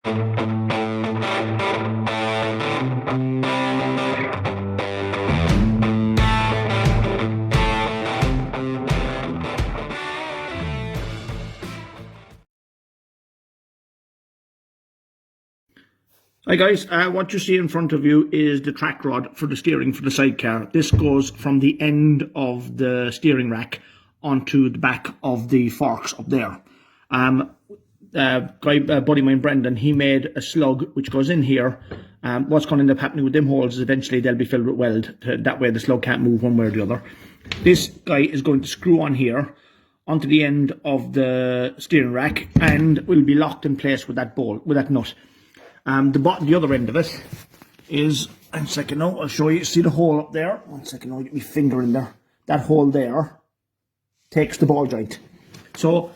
Hi guys, what you see in front of you is the track rod for the steering for the sidecar. This goes from the end of the steering rack onto the back of the forks up there. Buddy of mine, Brendan, he made a slug which goes in here. What's going to end up happening with them holes is eventually they'll be filled with weld. That way the slug can't move one way or the other. This guy is going to screw on here onto the end of the steering rack and will be locked in place with that nut. The other end of it is, one second now, I'll show you. See the hole up there? One second now, I'll get my finger in there. That hole there takes the ball joint. So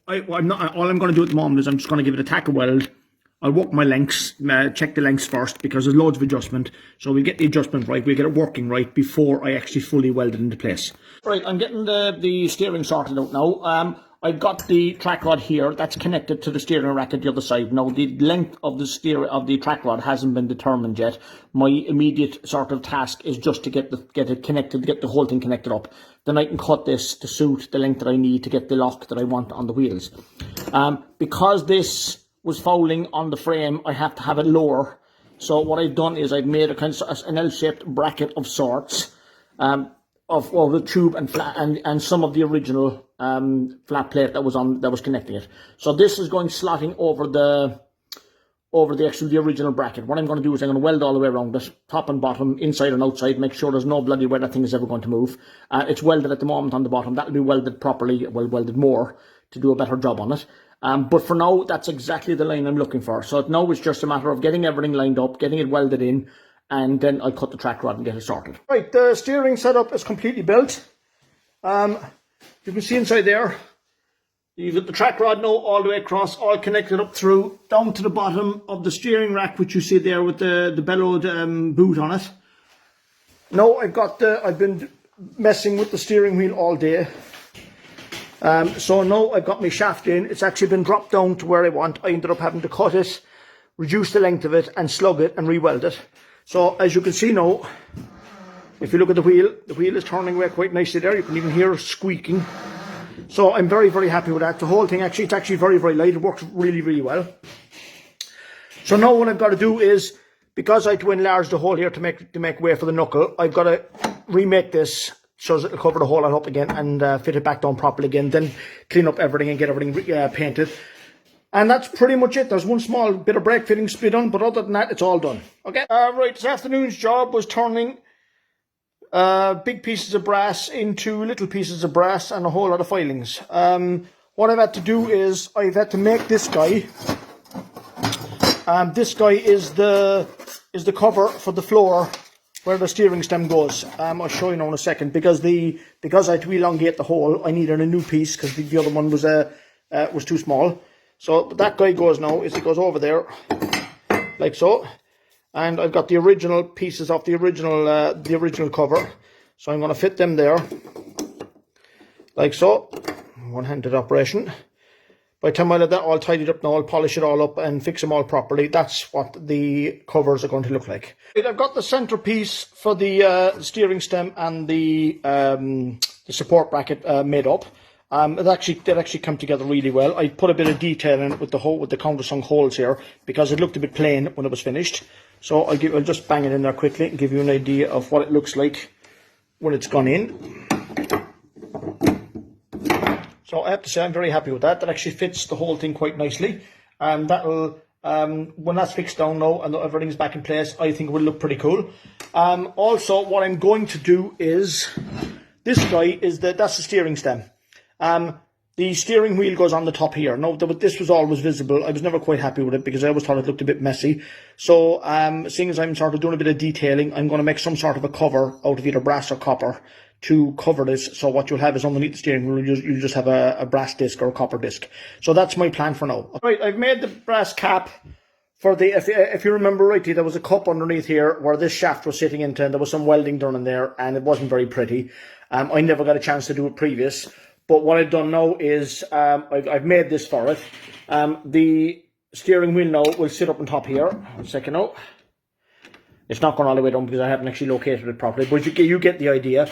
all I'm going to do at the moment is I'm just going to give it a tack of weld. I'll work my lengths, check the lengths first because there's loads of adjustment. So we get the adjustment right, we get it working right before I actually fully weld it into place. Right, I'm getting the steering sorted out now. I've got the track rod here that's connected to the steering rack at the other side. Now the length of the track rod hasn't been determined yet. My immediate sort of task is just to get it connected, get the whole thing connected up. Then I can cut this to suit the length that I need to get the lock that I want on the wheels. Because this was fouling on the frame, I have to have it lower. So what I've done is I've made a kind of an L-shaped bracket of sorts. Of the tube and flat and some of the original flat plate that was connecting it. So this is going slotting over the original bracket. What I'm going to do is I'm going to weld all the way around it, top and bottom, inside and outside, make sure there's no bloody way that thing is ever going to move. It's welded at the moment on the bottom. That'll be welded properly, well welded more to do a better job on it. But for now, that's exactly the line I'm looking for. So now it's just a matter of getting everything lined up, getting it welded in, and then I'll cut the track rod and get it sorted. Right, the steering setup is completely built. You can see inside there, you've got the track rod now all the way across, all connected up through, down to the bottom of the steering rack, which you see there with the bellowed boot on it. Now I've been messing with the steering wheel all day. So now I've got my shaft in. It's actually been dropped down to where I want. I ended up having to cut it, reduce the length of it, and slug it and re-weld it. So as you can see now, if you look at the wheel is turning away quite nicely there. You can even hear it squeaking. So I'm very, very happy with that. The whole thing it's actually very, very light. It works really, really well. So now what I've got to do is, because I had to enlarge the hole here to make way for the knuckle, I've got to remake this so it'll cover the hole up again and fit it back down properly again. Then clean up everything and get everything painted. And that's pretty much it. There's one small bit of brake fitting to be done, but other than that, it's all done. Okay. Right, this afternoon's job was turning big pieces of brass into little pieces of brass and a whole lot of filings. What I've had to do is I've had to make this guy. This guy is the cover for the floor where the steering stem goes. I'll show you now in a second because I had to elongate the hole. I needed a new piece because the other one was too small. So that guy goes now is it goes over there, like so, and I've got the original pieces of the original cover, so I'm going to fit them there, like so, one-handed operation. By the time I let that all tidied up now, I'll polish it all up and fix them all properly. That's what the covers are going to look like. I've got the centerpiece for the steering stem and the support bracket made up. It actually come together really well. I put a bit of detail in it with the countersunk holes here because it looked a bit plain when it was finished. So I'll just bang it in there quickly and give you an idea of what it looks like when it's gone in. So I have to say I'm very happy with that. That actually fits the whole thing quite nicely. And that'll when that's fixed down now and everything's back in place, I think it will look pretty cool. Also, what I'm going to do is this guy that's the steering stem. The steering wheel goes on the top here. Now, this was always visible. I was never quite happy with it because I always thought it looked a bit messy. So, seeing as I'm sort of doing a bit of detailing, I'm going to make some sort of a cover out of either brass or copper to cover this. So what you'll have is underneath the steering wheel, you'll just have a brass disc or a copper disc. So that's my plan for now. Right, I've made the brass cap for the, if you remember rightly, there was a cup underneath here where this shaft was sitting into, and there was some welding done in there, and it wasn't very pretty. I never got a chance to do it previous. But what I've done now is I've made this for it. The steering wheel now will sit up on top here. 1 second now. It's not going all the way down because I haven't actually located it properly, but you get the idea.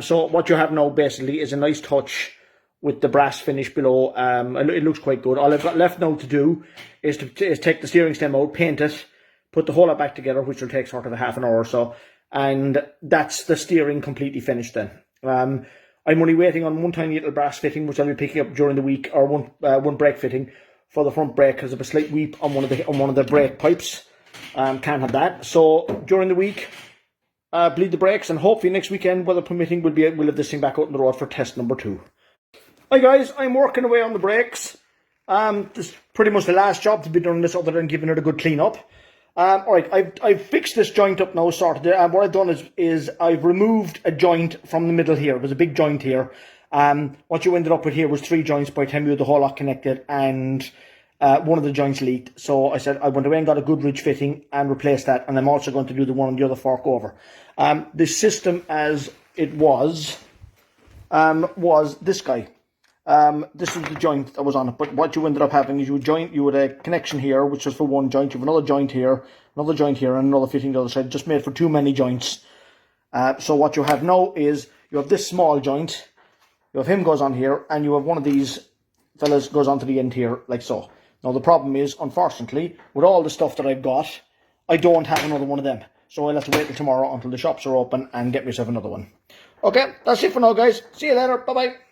So what you have now basically is a nice touch with the brass finish below. It looks quite good. All I've got left now to do is take the steering stem out, paint it, put the whole lot back together, which will take sort of a half an hour or so, and that's the steering completely finished then. I'm only waiting on one tiny little brass fitting, which I'll be picking up during the week, or one brake fitting for the front brake, because of a slight weep on one of the brake pipes. Can't have that. So during the week, bleed the brakes, and hopefully next weekend, weather permitting, we'll have this thing back out on the road for test number 2. Hi guys, I'm working away on the brakes. This is pretty much the last job to be done on this, other than giving it a good clean up. Alright, I've fixed this joint up now, sorted it. What I've done is I've removed a joint from the middle here. There's a big joint here. What you ended up with here was 3 joints by the time you had the whole lot connected, and one of the joints leaked. So I said I went away and got a good ridge fitting and replaced that, and I'm also going to do the one on the other fork over. The system as it was this guy. This is the joint that was on it, but what you ended up having is you had a connection here, which was for one joint. You have another joint here, and another fitting the other side, just made for too many joints. So what you have now is you have this small joint, you have him goes on here, and you have one of these fellas goes onto the end here, like so. Now the problem is, unfortunately, with all the stuff that I've got, I don't have another one of them. So I'll have to wait till tomorrow until the shops are open and get myself another one. Okay, that's it for now, guys. See you later. Bye-bye.